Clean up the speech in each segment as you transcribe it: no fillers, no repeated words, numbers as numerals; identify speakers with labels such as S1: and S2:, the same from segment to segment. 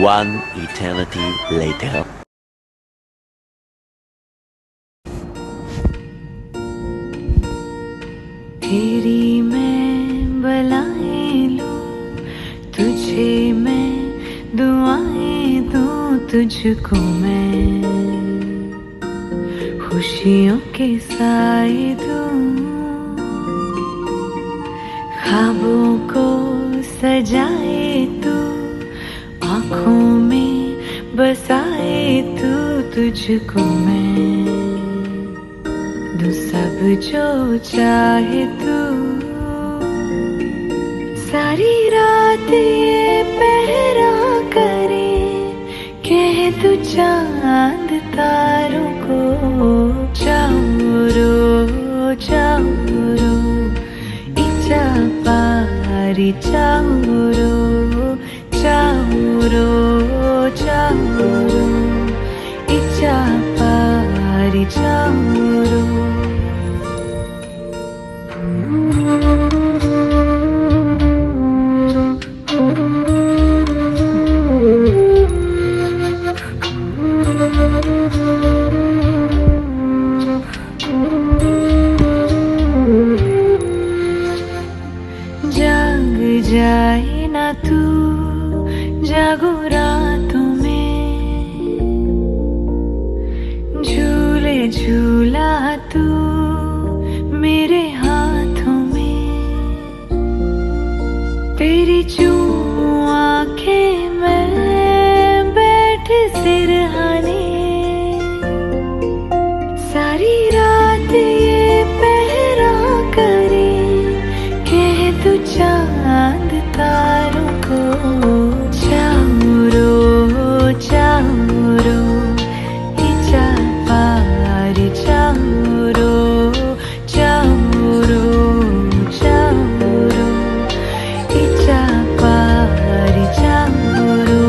S1: One eternity later.
S2: तेरी मैं बलाएं लूं, तुझे मैं दुआएं दूं, तुझको मैं खुशियों के साए दूं, ख्वाबों को सजाए तू, आँखों में बसाए तू, तुझको मैं दूं सब जो चाहे तू। सारी रात ये पहरा करे, कह तू चांद तारों को, चाउरो चाउरो इचा पारी, चाउरो चाउरो चाउरो इचा पारी, चाउरो। जाग जाए ना तू, जागो रातों में, झूले झूला तू मेरे हाथों में, तेरी चूम आंखें मैं बैठ सिरहाने, सारी रात ये पहरा करे, कह तू चांद तारों को, चाउरो चाउरो इचा पारी, चाउरो चाउरो चाउरो इचा पारी, चाउरो।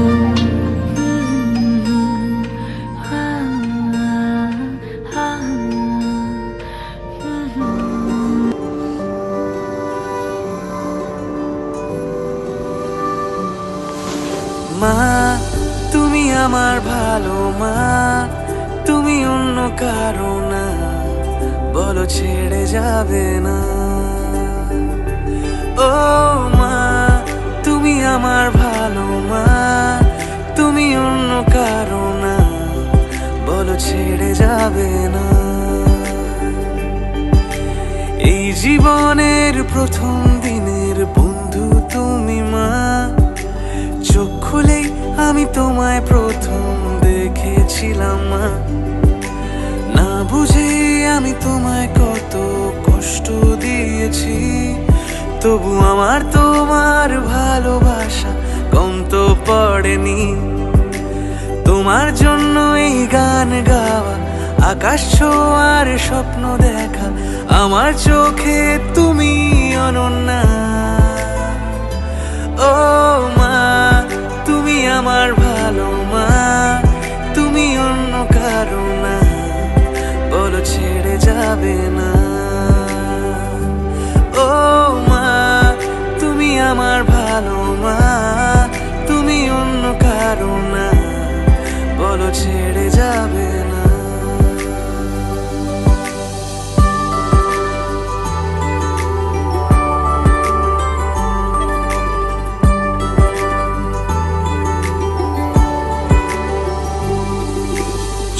S3: মা তুমি আমার ভালো মা, তুমি অন্য কারো না, বলো ছেড়ে যাবে না। ও মা তুমি আমার ভালো মা, তুমি অন্য কারো না, বলো ছেড়ে যাবে না। এই জীবনের প্রথম দিনের বন্ধু তুমি মা, চোখ খুলেই আমি তোমায় প্রথম দেখেছিলাম মা, না বুঝে আমি তোমায় কত কষ্ট দিয়েছি, তবু আমার তোমার ভালোবাসা কম তো পড়েনি। তোমার জন্য এই গান গাওয়া, আকাশ ছোঁয়ার স্বপ্ন দেখা, আমার চোখে তুমি অনন্যা। ও মা তুমি আমার ভালো মা, তুমি অন্য কারো না, বলো ছেড়ে যাবে না। ও মা তুমি আমার ভালো মা, তুমি অন্য কারো না, বলো ছেড়ে যাবে না।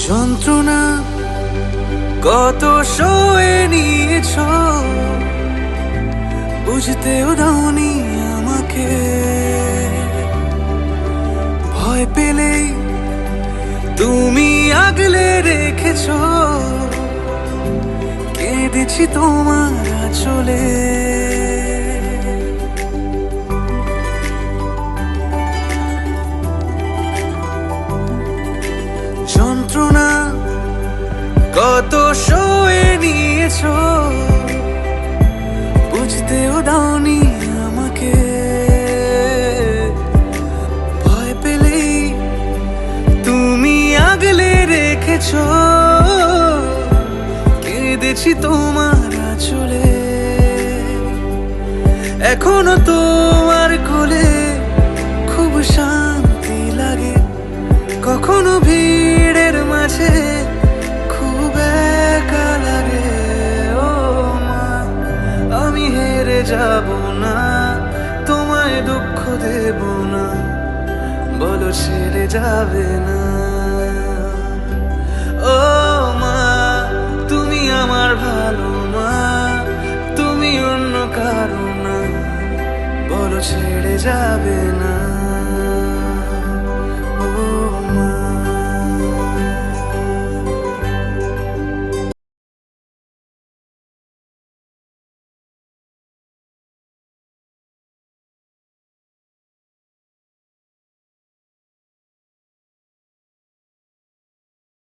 S3: যন্ত্রণা কত সয়ে নিয়েছ, বুঝতেও দাওনি আমাকে, ভয় পেলেই তুমি আগলে রেখেছ, কেঁদেছি তোমার আঁচলে। যন্ত্রণা কত সয়ে নিয়েছ, বুঝতেও দাওনি আমাকে, ভয় পেলেই তুমি আগলে রেখেছ, কেঁদেছি তোমার আঁচলে। এখনো তোমার কোলে খুব শান্তি লাগে, যাব না, তোমায় দুঃখ দেব না, বলো ছেড়ে যাবে না। ও মা, তুমি আমার ভালো মা, তুমি অন্য কারো না, বলো ছেড়ে যাবে না।